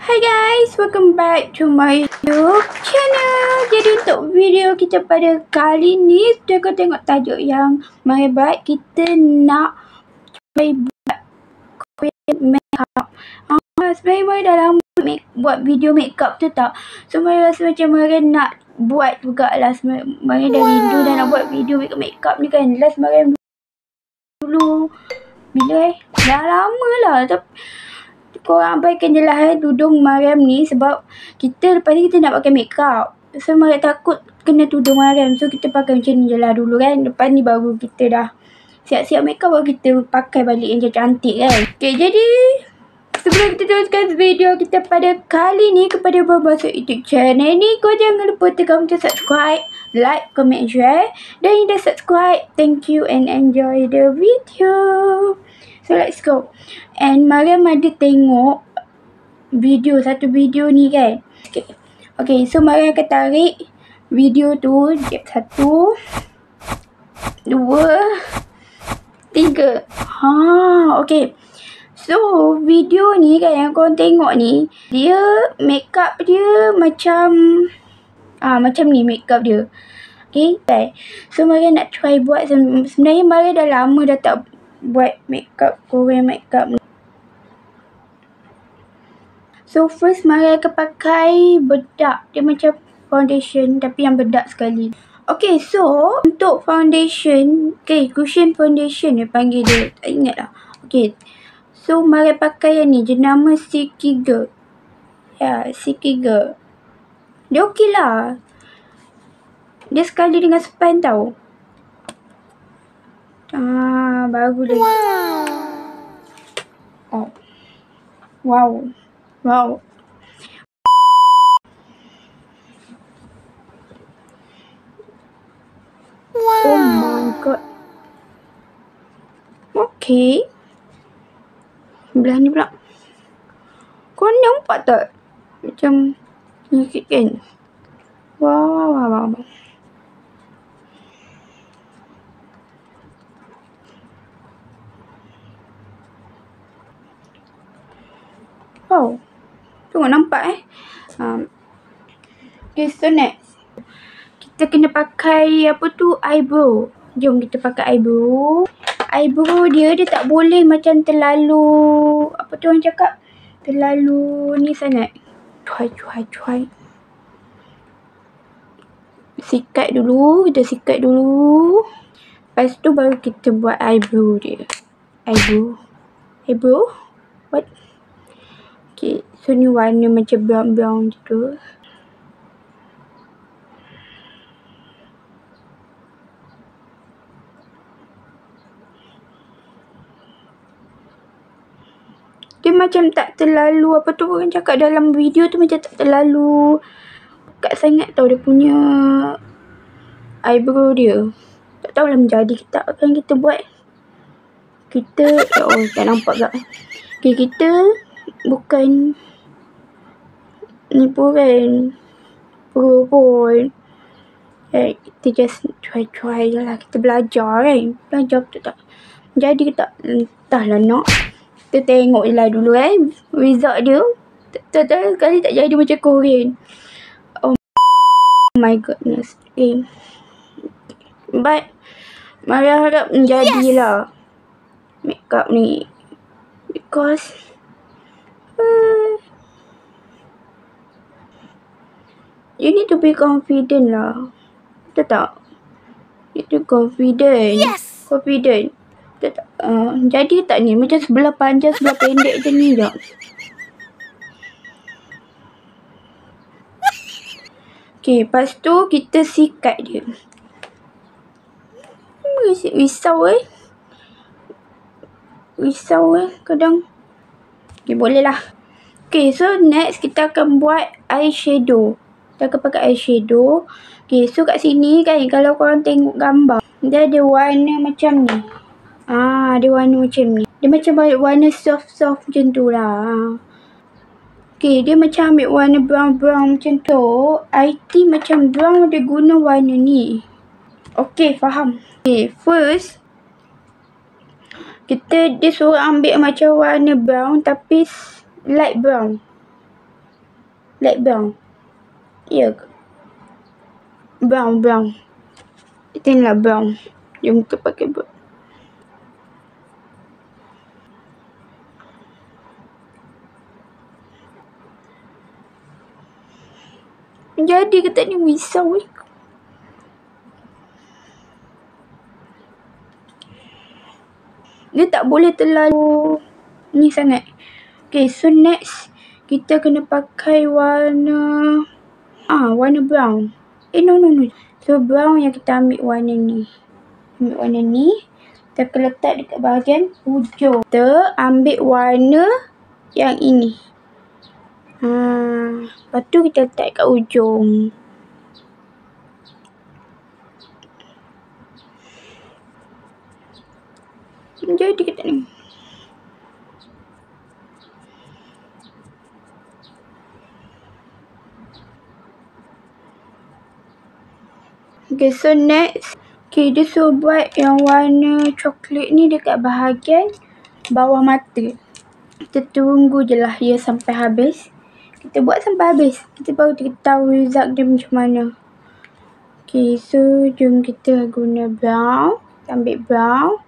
Hi guys, welcome back to my YouTube channel. Jadi untuk video kita pada kali ni, kita tengok tajuk yang hebat. Kita nak try buat Korean makeup. Sebenarnya Mari dah lama buat video makeup tu tak. So Mari rasa macam Mari nak buat jugalah. Mari dah rindu dah nak buat video makeup ni kan. Last Mari dulu bila dah lama lah. Tapi korang abaikan je lah tudung Mariam ni sebab kita lepas ni kita nak pakai makeup. So Mariam takut kena tudung Mariam. So kita pakai macam ni je lah dulu kan. Lepas ni baru kita dah siap-siap makeup baru kita pakai balik yang cantik kan. Okay, jadi sebelum kita teruskan video kita pada kali ni, kepada bermasuk YouTube channel ni, kau jangan lupa tekan butang subscribe, like, comment, share. Dan yang dah subscribe, thank you and enjoy the video. So let's go. And Mariam ada tengok satu video ni kan. Okay, so Mariam akan tarik video tu. 1, 2, 3. Okay. So video ni kan yang korang tengok ni, dia makeup dia macam ni makeup dia. Okay kan. So Mariam nak try buat. Sebenarnya Mariam dah lama dah tak buat makeup, Korean makeup ni. So first Mariam akan pakai bedak. Dia macam foundation tapi yang bedak sekali. Okay, so untuk foundation, cushion foundation dia panggil dia. Tak ingat lah. Okay, so Mariam pakai yang ni, jenama Silky Girl. Ya, Silky Girl. Dia okey lah. Dia sekali dengan span tau. Baru lagi. Wow. Oh my god. Okay. Sebelah ni pula. Kau nampak tak? Macam sikit kan? Wow. Wow. Tengok nampak Okay, so next. Kita kena pakai eyebrow. Jom kita pakai eyebrow. Eyebrow dia tak boleh macam terlalu, orang cakap, terlalu ni sangat. Cuai. Sikat dulu. Lepas tu baru kita buat eyebrow dia. Eyebrow. What? Okay, so ni warna macam brown gitu. Dia macam tak terlalu, orang cakap dalam video tu macam tak terlalu pekat sangat tau dia punya eyebrow dia. Tak tahulah menjadi ke tak kan kita buat. Tak nampak tak. Okay, kita bukan ni pun kan pro pun. Kita just try je lah. Kita belajar kan. Belajar betul tak. Jadi ke tak? Entahlah nak. Kita tengok je lah dulu kan. Result dia. Tak sekali tak jadi macam Korean. Oh my goodness. But Mariam harap menjadilah makeup ni. Because you need to be confident lah. Betul tak? You need to confident. Yes. Confident. Betul tak? Jadi tak ni? Macam sebelah panjang, sebelah pendek macam ni tak? Okay, lepas tu kita sikat dia. Risau kadang. Okay, boleh lah. Okay, so next kita akan buat eyeshadow. Kita akan pakai eyeshadow. Okay, so kat sini kan, kalau korang tengok gambar, dia ada warna macam ni. Dia warna macam ni. Dia macam warna soft macam tu lah. Okay, dia macam ambil warna brown macam tu. IT macam brown dia guna warna ni. Okay, faham. Okay, first dia suruh ambil macam warna brown tapi light brown. Light brown. Ya ke? Brown. Itulah brown. Jom kita pakai brown. Jadi ke tak ni risau ni. Dia tak boleh terlalu ni sangat. Okay, so next kita kena pakai warna brown. No. So brown yang kita ambil warna ni. Kita akan letak dekat bahagian hujung. Kita ambil warna yang ini. Lepas tu kita letak kat ujung. Jadi kita ni. Okay, so next. Okay, dia suruh buat yang warna coklat ni dekat bahagian bawah mata. Kita tunggu je lah dia sampai habis. Kita buat sampai habis. Kita baru tahu result dia macam mana. Okay, so jom kita guna brown. Kita ambil brown.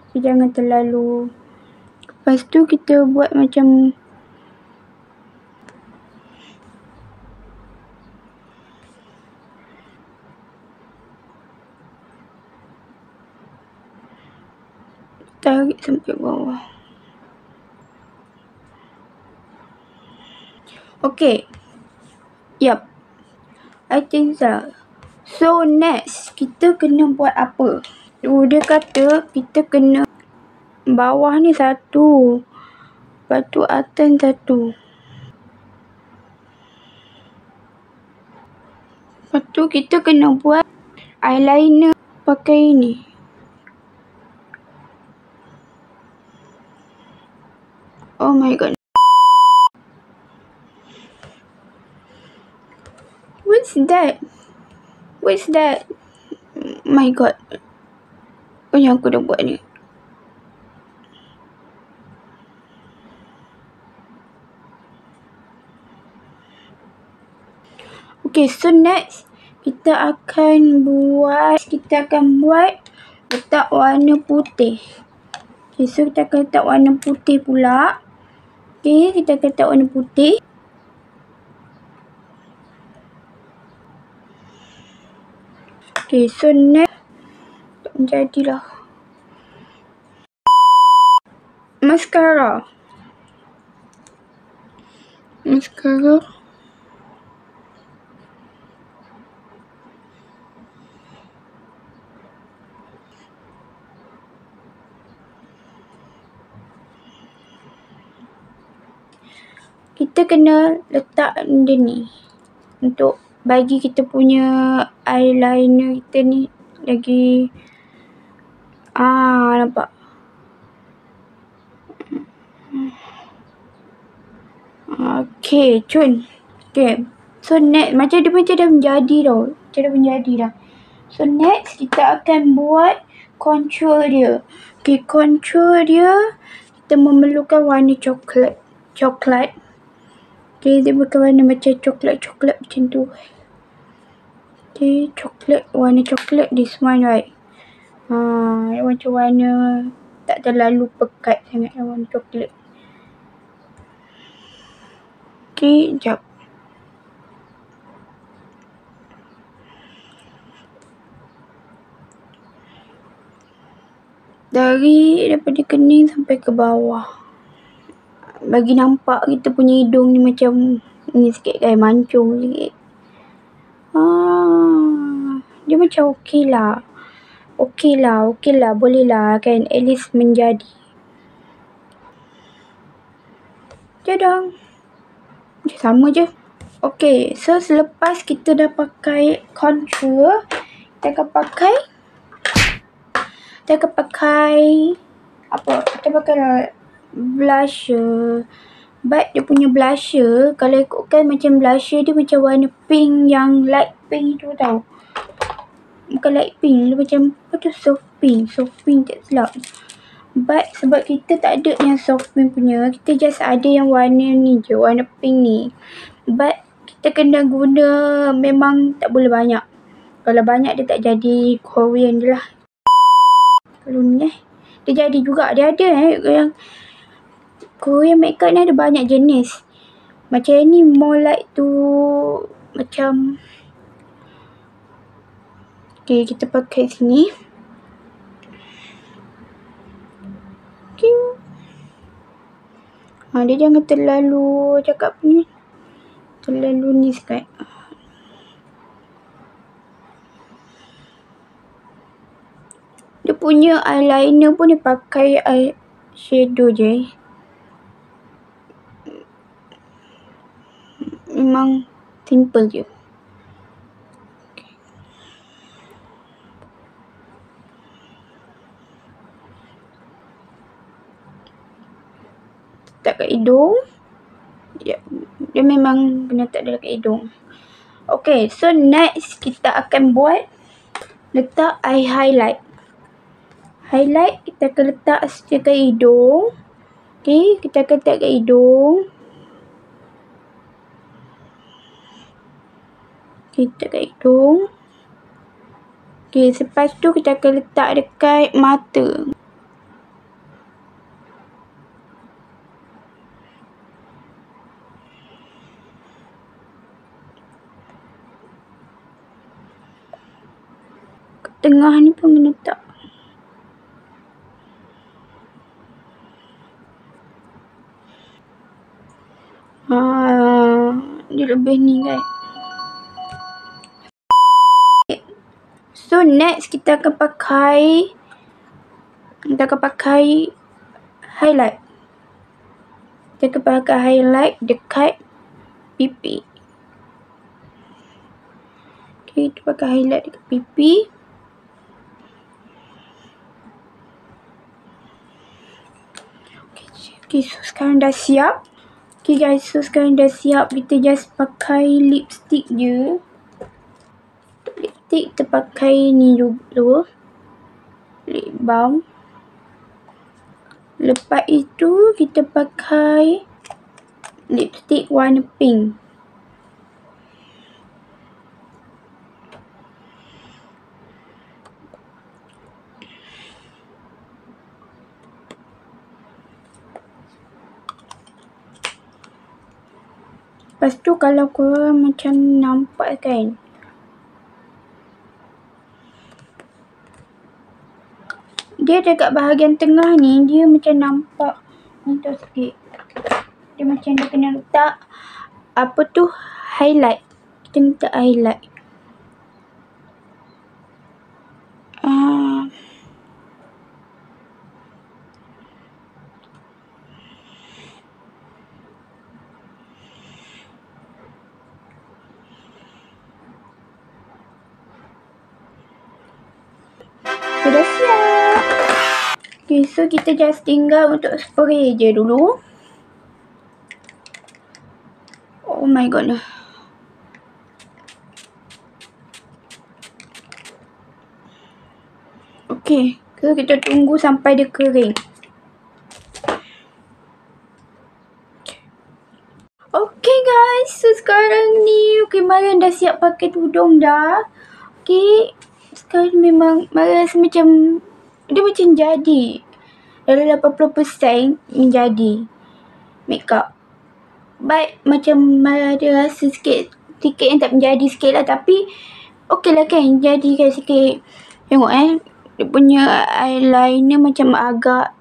Tapi jangan terlalu. Lepas tu kita buat macam tarik sampai bawah. Okay. Yup. I think so. So next, kita kena buat apa? Dia kata kita kena bawah ni satu. Lepas tu atas satu. Lepas tu kita kena buat eyeliner pakai ni. Oh my god. What's that? My god. Oh, yang aku dah buat ni. Okay, so next kita akan buat letak warna putih. Okay, so kita akan letak warna putih pula. Okay, kita akan letak warna putih. Okay, so next tak menjadilah. Mascara. Kita kena letak dia ni untuk bagi kita punya eyeliner kita ni lagi nampak. Okay, cun. Okay, so next macam dah menjadi dah. So next kita akan buat contour dia. Okay, contour dia kita memerlukan warna coklat. Okay, dia bukan warna macam coklat macam tu. Okay, warna coklat this one, right? Macam warna tak terlalu pekat sangat warna coklat. Okay, jap. Daripada kening sampai ke bawah. Bagi nampak kita punya hidung ni macam ni sikit kan, mancung sikit. Dia macam okey lah, boleh lah kan, at least menjadi. Jadang. Sama je. Okay, so selepas kita dah pakai contour, kita akan pakai blusher. But dia punya blusher, kalau ikutkan macam blusher dia macam warna pink, yang light pink tu tau. Bukan light pink, dia macam apa tu, soft pink tak silap. But sebab kita tak ada yang soft pink punya, kita just ada yang warna ni je, warna pink ni. But kita kena guna, memang tak boleh banyak. Kalau banyak dia tak jadi Korean je lah. Kalau ni dia jadi juga. Dia ada yang Korean makeup ni ada banyak jenis. Macam yang ni more like tu macam, okay, kita pakai sini. Dia jangan terlalu cakap ni, terlalu ni sekali. Dia punya eyeliner pun dia pakai eyeshadow je. Memang simple je. Tak kat hidung. Dia memang kena tak ada kat hidung. Okay, so next kita akan buat letak eye highlight. Highlight kita akan letak dekat hidung. Okay, kita akan letak kat hidung. Kita kat hidung. Okay, lepas tu kita akan letak dekat mata. Tengah ni pun kena letak. Dia lebih ni kan. So next kita akan pakai highlight. Kita akan pakai highlight dekat pipi. Okay, kita pakai highlight dekat pipi. Okay, so sekarang dah siap. Okay guys, so sekarang dah siap. Kita just pakai lipstick je. Lipstick kita pakai ni dulu. Lip balm. Lepas itu kita pakai lipstick warna pink. Lepas tu kalau korang macam nampak kan, dia dekat bahagian tengah ni, dia macam nampak ni tu sikit. Dia macam dia kena letak apa tu, highlight. Kita letak highlight. Sudah siap. Okay, so kita just tinggal untuk spray je dulu. Oh my god. Okay, so kita tunggu sampai dia kering. Okay guys, so sekarang ni Mariam dah siap pakai tudung dah. Okay, sekarang memang Mariam rasa macam dia macam jadi. Dalam 80% menjadi makeup. But macam Mariam ada rasa sikit yang tak menjadi sikit lah. Tapi okey lah kan, jadi kan sikit. Tengok dia punya eyeliner macam agak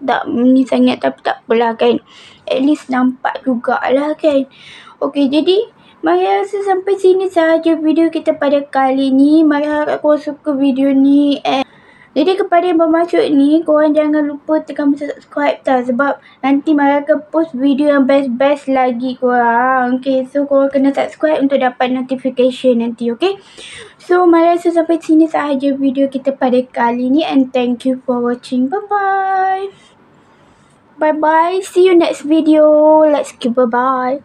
tak ni sangat, tapi tak apalah kan. At least nampak jugalah kan. Okey, jadi Mariam rasa sampai sini sahaja video kita pada kali ni. Mariam harap korang suka video ni. Jadi kepada yang bermaksud ni, korang jangan lupa tekan subscribe tau. Sebab nanti Mariam akan post video yang best-best lagi korang. Okay, so korang kena subscribe untuk dapat notification nanti, okay. So Mariam rasa sampai sini sahaja video kita pada kali ni. And thank you for watching. Bye-bye. Bye-bye. See you next video. Let's go. Bye-bye.